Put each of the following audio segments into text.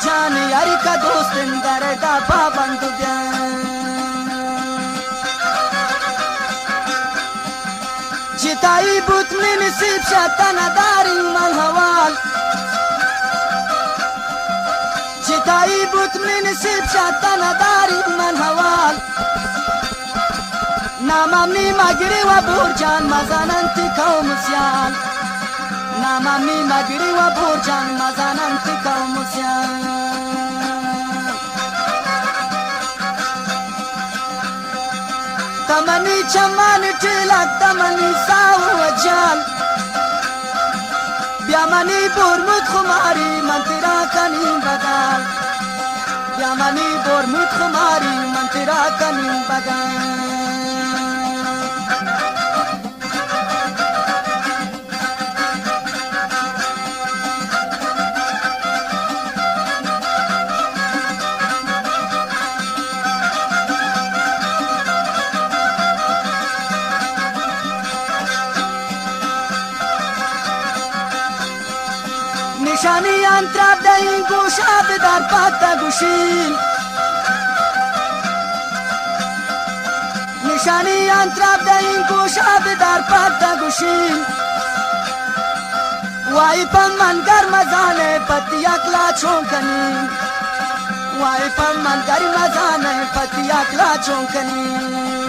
جان یاری کا دوستن دردا پابند بیان جتایی بود می نصیب شد نداری من حوال جتایی بود می نصیب شد نداری من حوال ناممنی مگری و بورجان مزاننتی قوم سیال ناممنی مگری و بورجان مزاننتی قوم سیال تمنی چمان ټیلک تمنی ساو وجال بیا منی برمود خماری من تیرا کنیم بدل بیا منی برمود خماری من تیرا کنیم بدل نشانی انتراب ده این گوشا بدار پاتا گوشین نشانی انتراب ده این گوشا بدار پاتا گوشین وای پم من گرمزانه پتی اکلا چون کنین وای پم من گرمزانه پتی اکلا چون کنین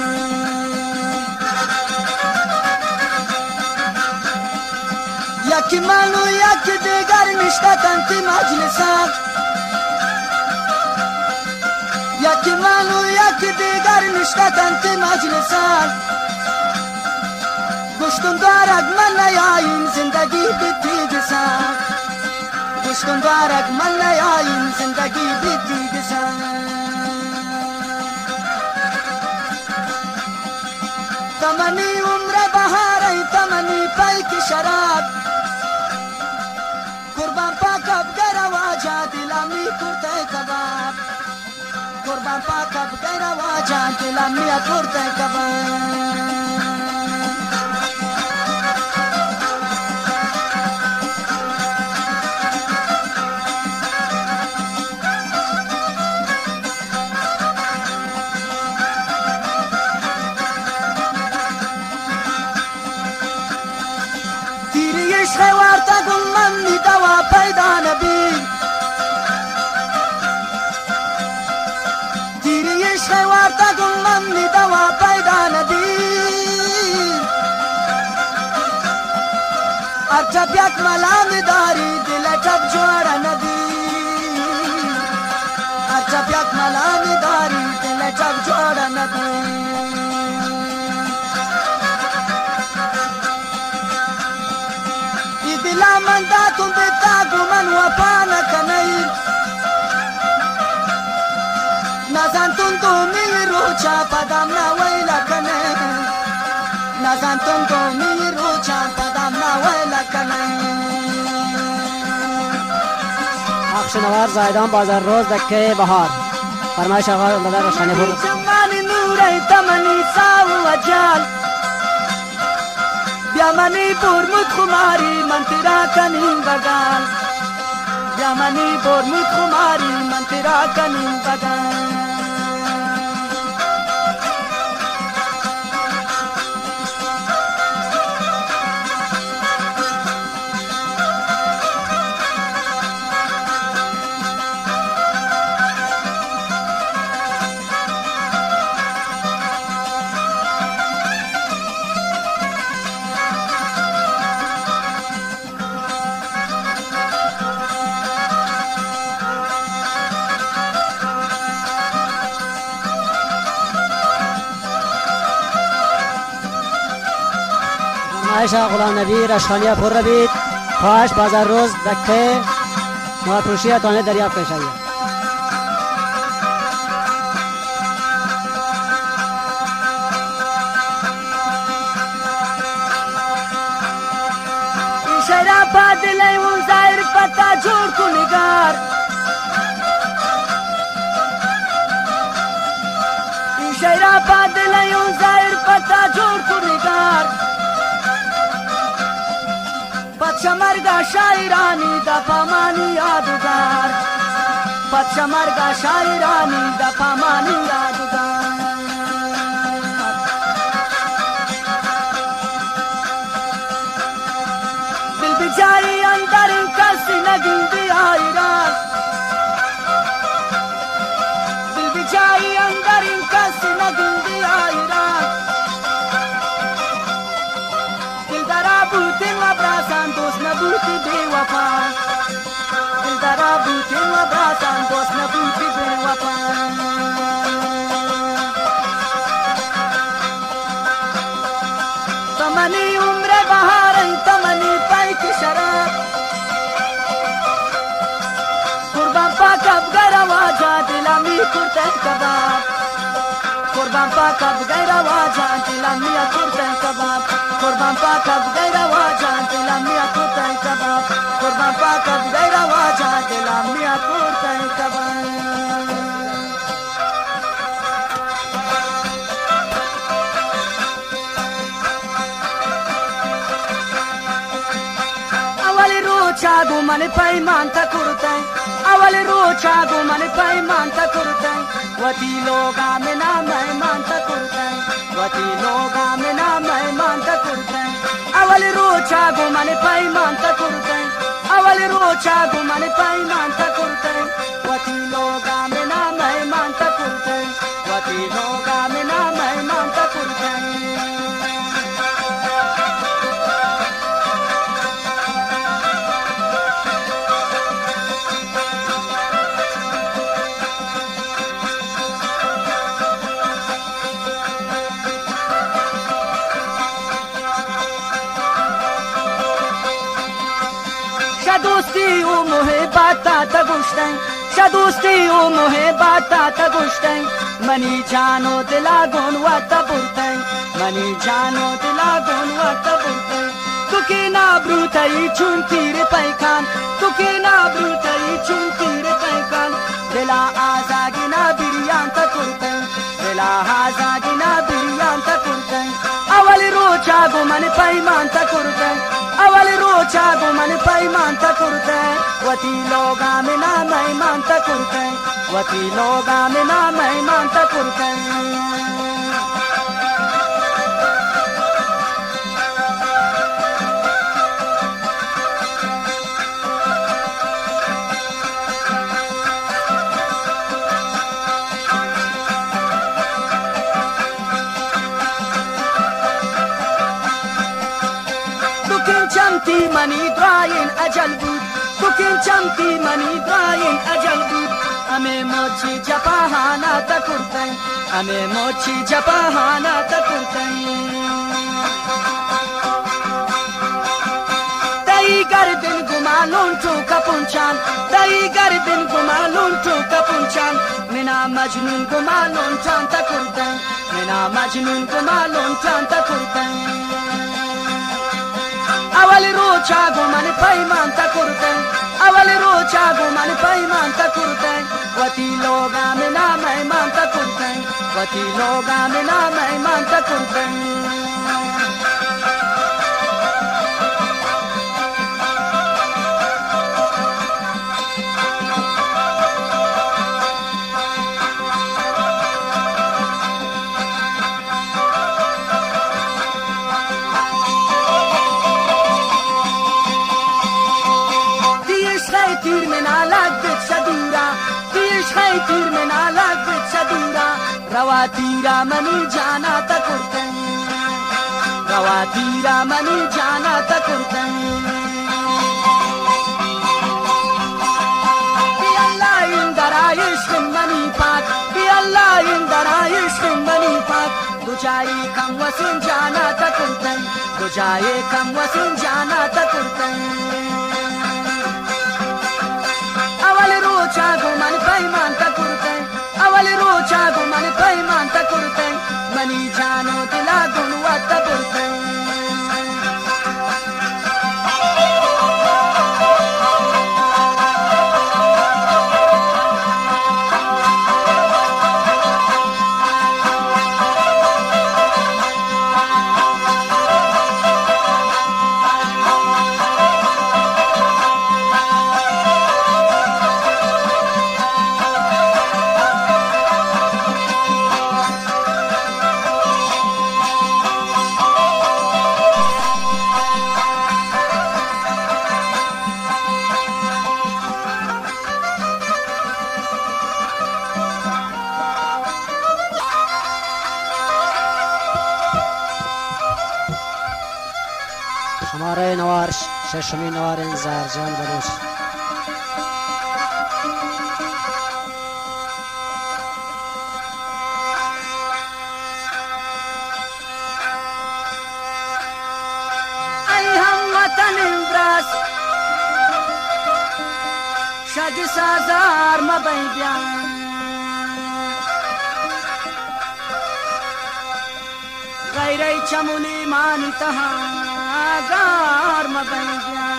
یکی منو یکی دیگر نشتتن تی مجلسم یکی منو یکی دیگر نشتتن تی مجلسم گشتم دارد من نیاییم زندگی بیتی گسم گشتم دارد من نیاییم زندگی بیتی گسم تمنی عمر بهاری تمنی پیک شراب قربان پاک بگر واجا دلامی کرتے کباب قربان پاک بگر واجا دلامی کرتے کباب تیری عشق وارتا گل من دوا پیدا نبی تیری عشق وارتا گل من دوا پیدا نبی ارچب یک ملام داری دل چب جوڑا نبی ارچب یک ملام داری دل چب جوڑا نبی دلا من داتم بتاگو من وفا نکنی نزنتون دومی رو چا پدم نویل کنی نزنتون دومی رو چا پدم نویل کنی اخشنوار زایدان بازار روز دکه بهار فرمایش آقای اولادر روشنی پور چمانی نوری تمنی ساو و جال بیا منی برمود خماری من تیرا کنیم بگل بیا منی برمود خماری من تیرا کنیم بگل عایشا غلام نبی رشخانیه پر روید خواهش بازار روز دکه موفروشی تانه دریافت کنید این شیره پادله اون زایر پتا جور کنگار این شیره پادله اون زایر پتا جور کنگار پادشا مرگا شاعرانی دا پامانی یادگار चमरगा शायरानी दफा मानी यादगार दिल बिचारी अंदर कसी नगिन दियारा दिल बिचारी अंदर कसी नगिन दियारा दिल दरा बूते अब्रासान दोस्त न बूते बेवफा दिल दरा बूते अब्रासान दोस्त न बूते बेवफा तमनी उम्र बहारन तमनी पाइक शराब कुर्बान पाक अब गैरवाजा दिलामी कुर्तन कबाब कुर्बान पाक अब गैरवाजा दिलामी कुर्तन कबाब कुर्बान पाक अब गैरवाजा दिलामी कुर्तन कबाब कुर्बान पाक अब गैरवाजा दिलामी कुर्तन कबाब चागो मन पैमान तकुरतै अवल रो चागो मन पैमान तकुरतै वती लोगा में ना मेहमान तकुरतै वती लोगा में ना मेहमान तकुरतै अवल रो चागो मन पैमान तकुरतै अवल रो चागो मन पैमान तकुरतै वती लोगा में ना मेहमान तकुरतै वती लोगा में ना मेहमान तकुरतै शादोस्ती ओ मोहे बाता तगुश्तै शादोस्ती ओ मोहे बाता तगुश्तै मनी जानो दिला गोनवा तबुरतै मनी जानो दिला गोनवा तबुरतै तुके ना ब्रूतै चुनतीर पैखान तुके ना ब्रूतै चुनतीर पैखान दिला आजागिना बिरियान तकुरतै दिला आजागिना बिरियान तकुरतै अवल रोचा गो मन पैमान तकुरतै अवल रोचा गो मन पैमान तकुरतै वती लोगा में ना मेहमान तकुरतै वती लोगा में ना मेहमान तकुरतै चमती मनी द्रायन अजल बूद तुकिन चमती मनी द्रायन अजल बूद हमें मोची जपाहाना तकुरतै हमें मोची जपाहाना तकुरतै तई गर्दन गुमालून तो कपुंचान तई गर्दन गुमालून तो कपुंचान मिना मजनून गुमालून चान तकुरतै मिना मजनून गुमालून चान तकुरतै अवल रोचा गो मन पैमान तकुरतै अवल रोचा गो मन पैमान तकुरतै वती लोगा में ना मेहमान तकुरतै वती लोगा में ना मेहमान तकुरतै तीर में ना लग सदूरा तीर में ना लग सदूरा रवा तीरा मनी जाना तकुरतै रवा तीरा मनी जाना तकुरतै अल्लाह इंदरा इश्क मनी पाक अल्लाह इंदरा इश्क मनी पाक दुजाई कम वसिन जाना तकुरतै दुजाई कम वसिन जाना तकुरतै अवल रोचा गो मन पैमान तकुरतै अवल रोचा गो मन पैमान तकुरतै मनी जानो दिला गुनवा तबुरतै نوار ششمی نوار زرجان بلوچ. ای هموطن براس شگ سازار مبین بیان غیره چمونی مانی تها گار مبین بیان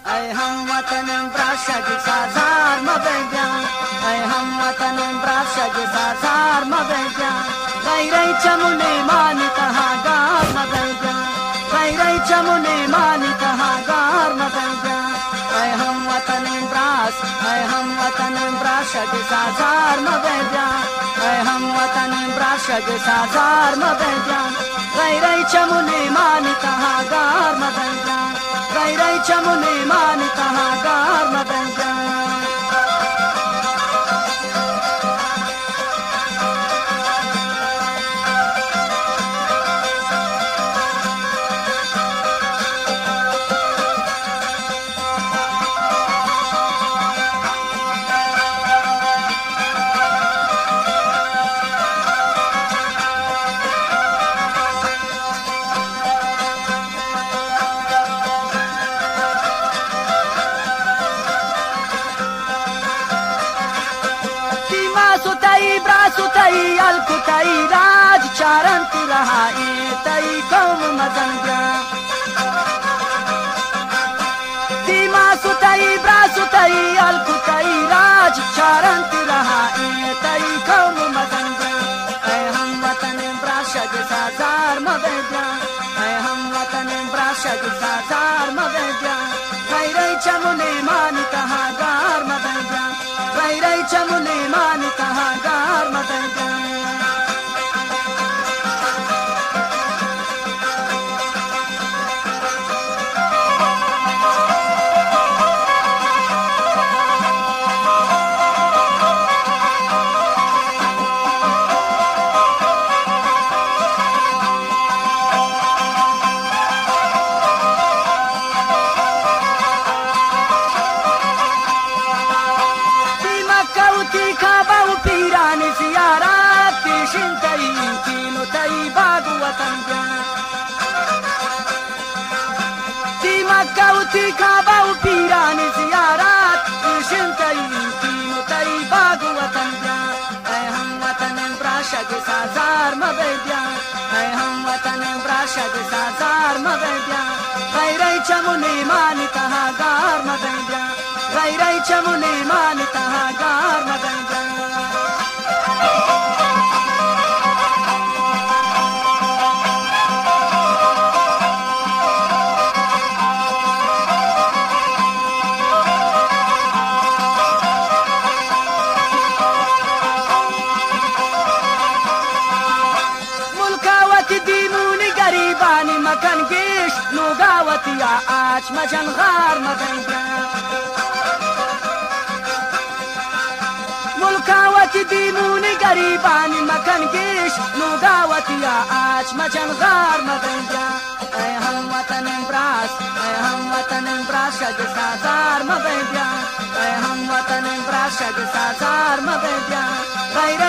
ای هموطن براس شگ سازار مبین بیان ای هموطن براس شگ سازار مبین بیان غیره چمونی مانی تها گار مبین بیان غیره چمونی مانی تها گار مبین بیان ای هموطن براس ای هموطن براس شگ سازار مبین بیان ای هموطن براس شگ سازار مبین بیان غیره چمونی مانی تها گار مبین بیان غیره چمونی مانی تها گار مبین بیان सुताई ब्रासुताई अलकुताई राज चारंत रहाई तई कौम मदन गया दीमा सुताई ब्रासुताई अलकुताई राज चारंत रहाई तई कौम मदन गया ऐ हम वतन ब्राशग साजार मबेजा ऐ हम वतन ब्राशग साजार मबेजा गैरे चमुने मान कहा गार मबेजा गैरे चमुने मान कहा गार मबेजा Kauti kabau pirani ziyarat ishintai kino tai bagu watan ja ay hum watan brashag sazar mabedya ay hum watan brashag sazar mabedya gairai chamune mani taha gar mabedya gairai chamune mani taha gar mabedya مكان جيش نوغاوتي يا آج مجن غار مبنجا ملكاوتي ديموني قريباني مكان جيش نوغاوتي يا آج مجن غار مبنجا اي هم وطن براس اي هم وطن براس شد سازار مبنجا اي هم وطن براس شد سازار مبنجا غير